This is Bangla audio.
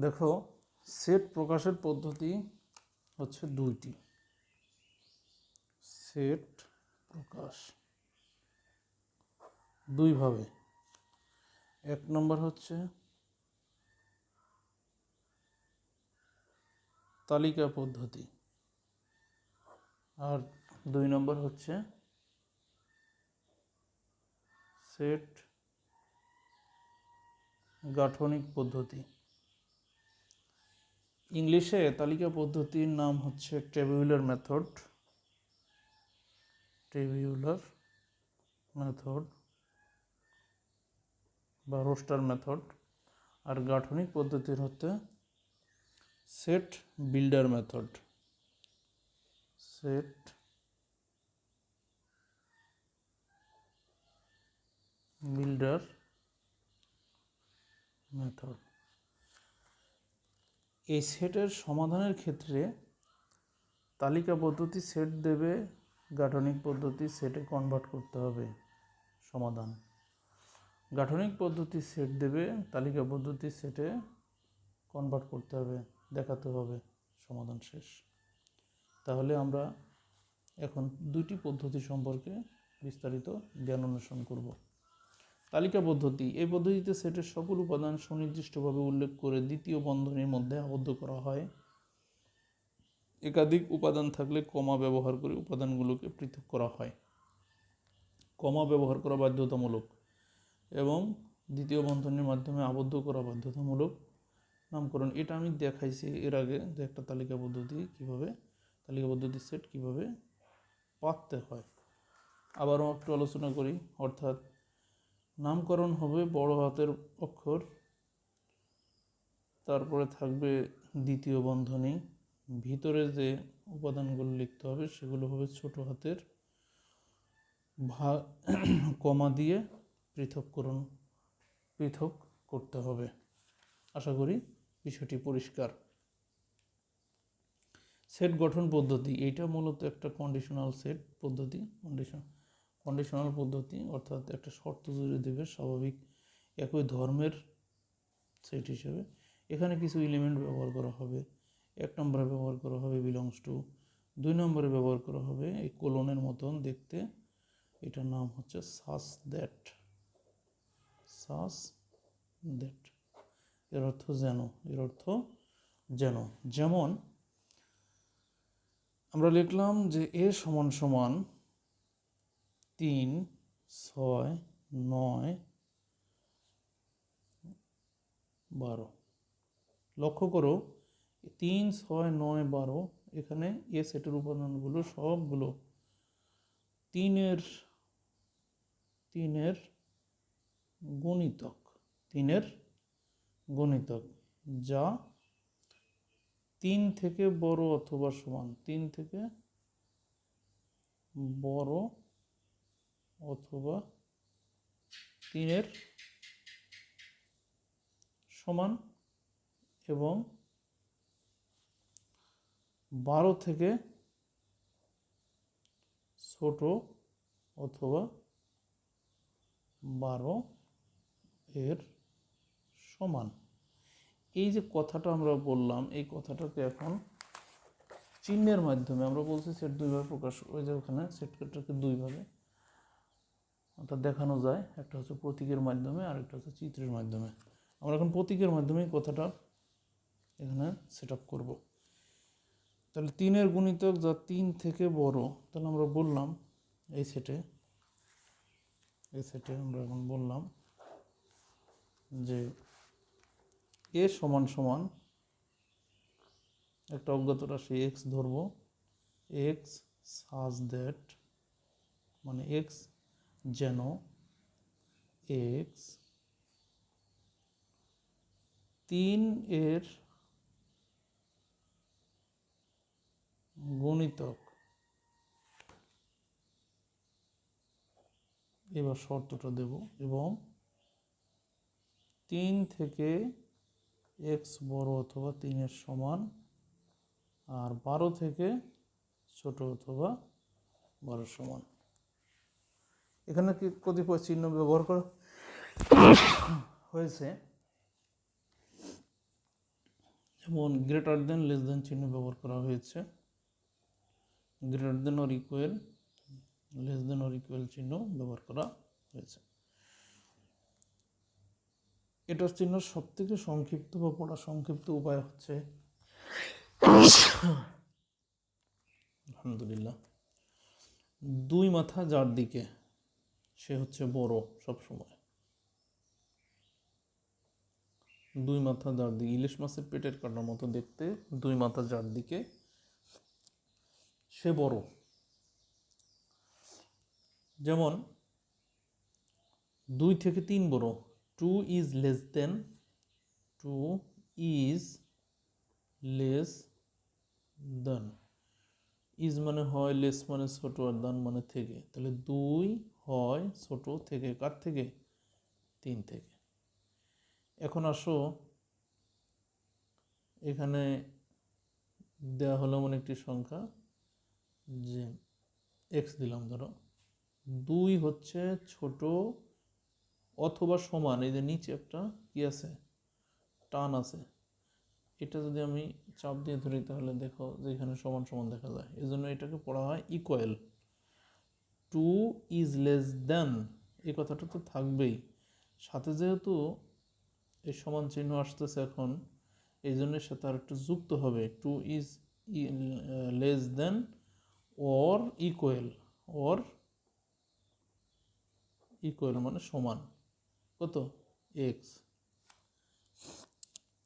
দেখো, সেট প্রকাশের পদ্ধতি হচ্ছে দুইটি। সেট প্রকাশ দুইভাবে। এক নম্বর হচ্ছে তালিকা পদ্ধতি, আর দুই নম্বর হচ্ছে সেট গাঠনিক পদ্ধতি। ইংলিশে তালিকা পদ্ধতির নাম হচ্ছে টেবিউলার মেথড, বা রোস্টার মেথড। আর গাঠনিক পদ্ধতির হচ্ছে সেট বিল্ডার মেথড। এই সেটের সমাধানের ক্ষেত্রে তালিকা পদ্ধতি সেট দেবে, গাঠনিক পদ্ধতি সেটে কনভার্ট করতে হবে সমাধান। গাঠনিক পদ্ধতি সেট দেবে, তালিকা পদ্ধতি সেটে কনভার্ট করতে হবে, দেখাতে হবে সমাধান শেষ। তাহলে আমরা এখন দুইটি পদ্ধতি সম্পর্কে বিস্তারিত জ্ঞান অন্বেষণ করব। তালিকা পদ্ধতি, এই পদ্ধতিতে সেটের সকল উপাদান সুনির্দিষ্টভাবে উল্লেখ করে দ্বিতীয় বন্ধনীর মধ্যে আবদ্ধ করা হয়। একাধিক উপাদান থাকলে কমা ব্যবহার করে উপাদানগুলোকে পৃথক করা হয়। কমা ব্যবহার করা বাধ্যতামূলক এবং দ্বিতীয় বন্ধনীর মাধ্যমে আবদ্ধ করা বাধ্যতামূলক। নামকরণ, এটা আমি দেখাইছি এর আগে যে একটা তালিকা পদ্ধতি সেট কিভাবে পাততে হয়। আবারও একটু আলোচনা করি। অর্থাৎ নামকরণ হবে বড় হাতের অক্ষর, তারপরে থাকবে দ্বিতীয় বন্ধনী, ভিতরে যে উপাদানগুলো লিখতে হবে সেগুলো হবে ছোট হাতের, কমা দিয়ে পৃথক করতে হবে। আশা করি বিষয়টি পরিষ্কার। সেট গঠন পদ্ধতি, এইটা মূলত একটা কন্ডিশনাল সেট পদ্ধতি। কন্ডিশনাল পদ্ধতি অর্থাৎ একটা শর্ত জুড়ে দেবে স্বাভাবিক একই ধর্মের সেট হিসেবে। এখানে কিছু এলিমেন্ট ব্যবহার করা হবে। এক নম্বরে ব্যবহার করা হবে বিলংস টু, দুই নম্বরে ব্যবহার করা হবে এই কোলনের মতন দেখতে, এটার নাম হচ্ছে সাস দ্যাট। এর অর্থ যেন। যেমন আমরা লিখলাম যে এ সমান সমান 3, 6, 9, 12। লক্ষ্য করো 3, 6, 9, 12 এখানে এ সেটের উপাদানগুলো সবগুলো তিনের গুণিতক, যা 3 থেকে বড় অথবা সমান, 3 থেকে বড় অথবা 3 সমান এবং 12 থেকে ছোট অথবা 12 সমান। এই যে কথাটা আমরা বললাম, এই কথাটাকে এখন চিহ্নের মাধ্যমে আমরা বলছি সেট দুইভাবে প্রকাশ, ওই যে ওখানে সেটটাকে দুইভাবে অর্থাৎ দেখানো যায়। একটা হচ্ছে প্রতীকের মাধ্যমে আর একটা হচ্ছে চিত্রের মাধ্যমে। আমরা এখন প্রতীকের মাধ্যমে কথাটা এখানে সেট আপ করবো। তাহলে 3 গুণিতক যা 3 থেকে বড়, তাহলে আমরা বললাম এই সেটে আমরা এখন বললাম যে এ সমান সমান একটা অজ্ঞাত রাশি এক্স ধরব, এক্স সাজ দ্যাট, মানে এক্স যেন এক্স 3 গুণিতক। এবার শর্তটা দেব, এবং 3 থেকে এক্স বড় অথবা 3 সমান, আর 12 থেকে ছোট অথবা 12 সমান। এখানে কি কতিপয় চিহ্ন ব্যবহার করা হয়েছে। যেমন গ্রেটার দেন, লেস দেন চিহ্ন ব্যবহার করা হয়েছে। Greater than or equal, less than or equal চিহ্ন ব্যবহার করা হয়েছে। এটার চিহ্ন সব থেকে সংক্ষিপ্ত বা পড়া সংক্ষিপ্ত উপায় হচ্ছে আলহামদুলিল্লাহ, দুই মাথা যার দিকে সে হচ্ছে বড় সবসময়। দুই মাথা যার দিকে, ইলিশ মাছের পেটের কাটার মতো দেখতে, দুই মাথা যার দিকে সে বড়। যেমন 2 থেকে 3 বড়, 2 is less than, 2 is less than. Is মানে হয়, লেস মানে ছোট, আর দান মানে থেকে। তাহলে 2 হয় ছোট থেকে, কার থেকে? 3 থেকে। এখন আসো, এখানে দেওয়া হলো এমন একটি সংখ্যা যে এক্স দিলাম, ধরো 2 হচ্ছে ছোট অথবা সমান, এই যে নিচে একটা কি আছে, টান আছে, এটা যদি আমি চাপ দিয়ে ধরি তাহলে দেখো যে এখানে সমান সমান দেখা যায়, এই জন্য এটাকে পড়া হয় ইকুয়াল। 2 ইজ লেস দেন, এই কথাটা তো থাকবেই সাথে, যেহেতু এই সমান চিহ্ন আসতেছে এখন, এই জন্য সাথে আর একটু যুক্ত হবে, 2 is less than or equal, or equal মানে সমান কত? এক্স।